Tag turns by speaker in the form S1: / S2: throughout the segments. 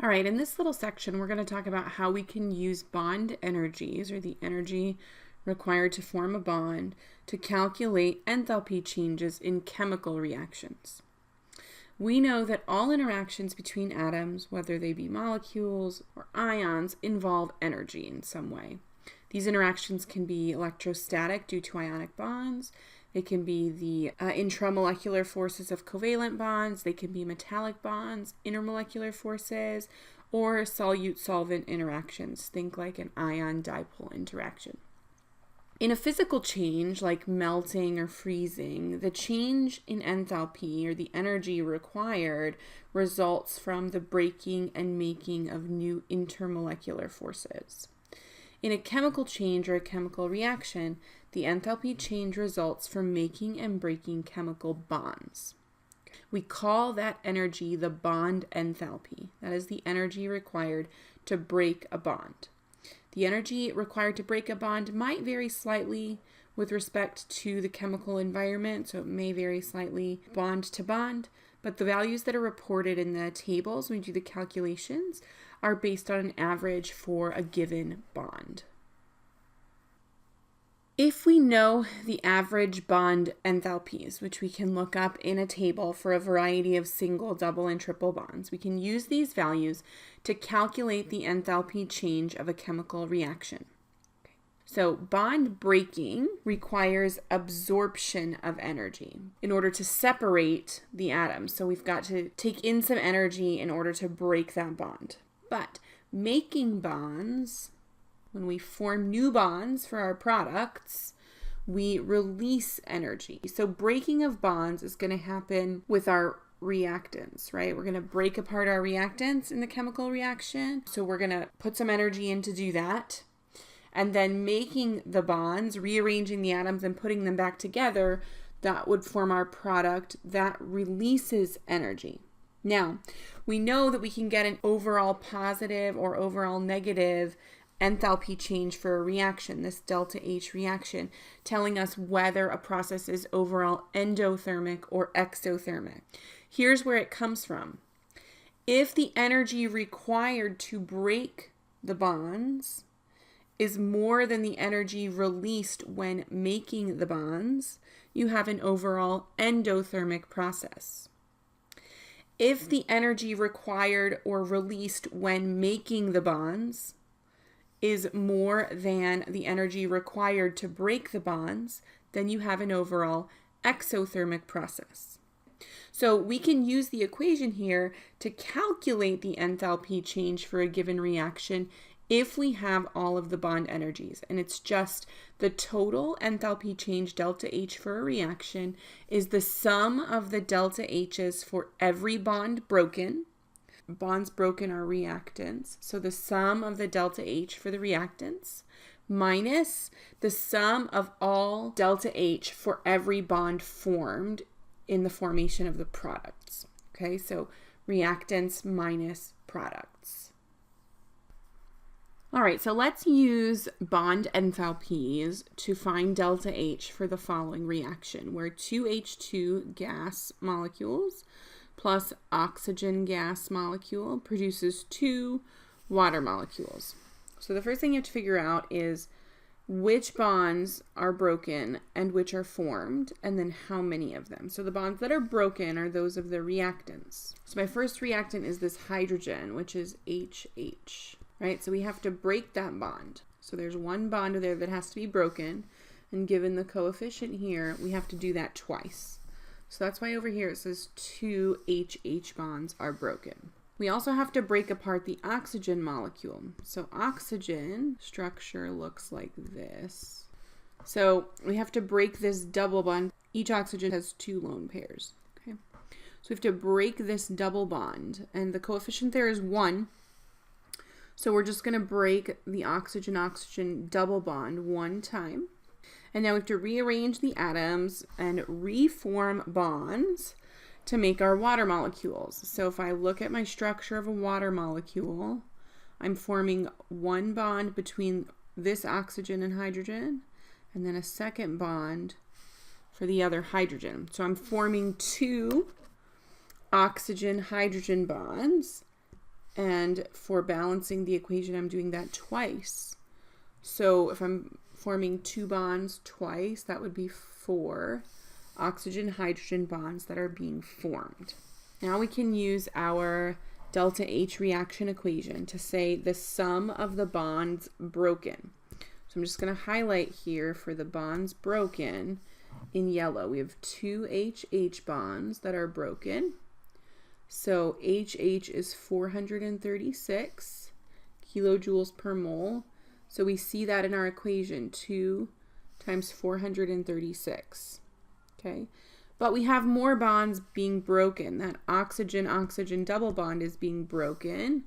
S1: All right, in this little section, we're going to talk about how we can use bond energies, or the energy required to form a bond, to calculate enthalpy changes in chemical reactions. We know that all interactions between atoms, whether they be molecules or ions, involve energy in some way. These interactions can be electrostatic due to ionic bonds. They can be the intramolecular forces of covalent bonds. They can be metallic bonds, intermolecular forces, or solute-solvent interactions. Think like an ion-dipole interaction. In a physical change, like melting or freezing, the change in enthalpy, or the energy required, results from the breaking and making of new intermolecular forces. In a chemical change or a chemical reaction, the enthalpy change results from making and breaking chemical bonds. We call that energy the bond enthalpy. That is the energy required to break a bond. The energy required to break a bond might vary slightly with respect to the chemical environment, so it may vary slightly bond to bond, but the values that are reported in the tables when we do the calculations are based on an average for a given bond. If we know the average bond enthalpies, which we can look up in a table for a variety of single, double, and triple bonds, we can use these values to calculate the enthalpy change of a chemical reaction. So bond breaking requires absorption of energy in order to separate the atoms. So we've got to take in some energy in order to break that bond. But making bonds, when we form new bonds for our products, we release energy. So breaking of bonds is going to happen with our reactants, right? We're going to break apart our reactants in the chemical reaction. So we're going to put some energy in to do that. And then making the bonds, rearranging the atoms and putting them back together, that would form our product that releases energy. Now, we know that we can get an overall positive or overall negative enthalpy change for a reaction, this delta H reaction, telling us whether a process is overall endothermic or exothermic. Here's where it comes from. If the energy required to break the bonds is more than the energy released when making the bonds, you have an overall endothermic process. If the energy required or released when making the bonds is more than the energy required to break the bonds, then you have an overall exothermic process. So we can use the equation here to calculate the enthalpy change for a given reaction if we have all of the bond energies. And it's just the total enthalpy change delta H for a reaction is the sum of the delta H's for every bond broken. Bonds broken are reactants. So the sum of the delta H for the reactants minus the sum of all delta H for every bond formed in the formation of the products. Okay, so reactants minus products. All right, so let's use bond enthalpies to find delta H for the following reaction, where 2H2 gas molecules plus oxygen gas molecule produces 2 water molecules. So the first thing you have to figure out is which bonds are broken and which are formed, and then how many of them. So the bonds that are broken are those of the reactants. So my first reactant is this hydrogen, which is HH, right? So we have to break that bond. So there's one bond there that has to be broken, and given the coefficient here, we have to do that twice. So that's why over here it says 2 HH bonds are broken. We also have to break apart the oxygen molecule. So oxygen structure looks like this. So we have to break this double bond. Each oxygen has 2 lone pairs. Okay. So we have to break this double bond, and the coefficient there is 1. So we're just going to break the oxygen-oxygen double bond 1 time. And now we have to rearrange the atoms and reform bonds to make our water molecules. So if I look at my structure of a water molecule, I'm forming one bond between this oxygen and hydrogen, and then a second bond for the other hydrogen. So I'm forming 2 oxygen-hydrogen bonds, And for balancing the equation, I'm doing that twice. So if I'm forming 2 bonds twice, that would be 4 oxygen-hydrogen bonds that are being formed. Now we can use our delta H reaction equation to say the sum of the bonds broken. So I'm just going to highlight here for the bonds broken in yellow. We have 2 HH bonds that are broken. So HH is 436 kilojoules per mole. So we see that in our equation, 2 times 436. Okay, but we have more bonds being broken. That oxygen-oxygen double bond is being broken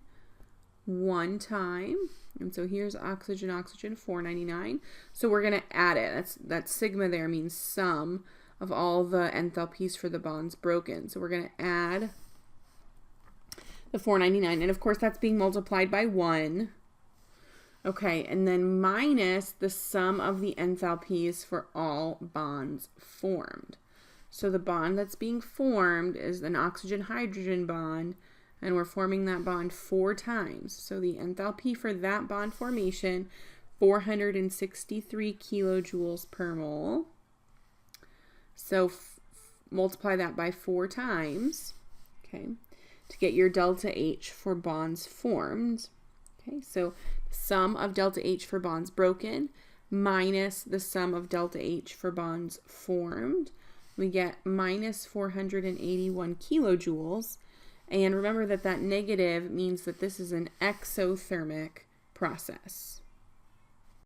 S1: 1 time. And so here's oxygen-oxygen, 499. So we're going to add it. That sigma there means sum of all the enthalpies for the bonds broken. So we're going to add the 499. And of course, that's being multiplied by 1. Okay, and then minus the sum of the enthalpies for all bonds formed. So the bond that's being formed is an oxygen-hydrogen bond, and we're forming that bond 4 times. So the enthalpy for that bond formation, 463 kilojoules per mole. So multiply that by 4 times, okay, to get your delta H for bonds formed. Okay, so sum of delta H for bonds broken minus the sum of delta H for bonds formed. We get minus 481 kilojoules. And remember that negative means that this is an exothermic process.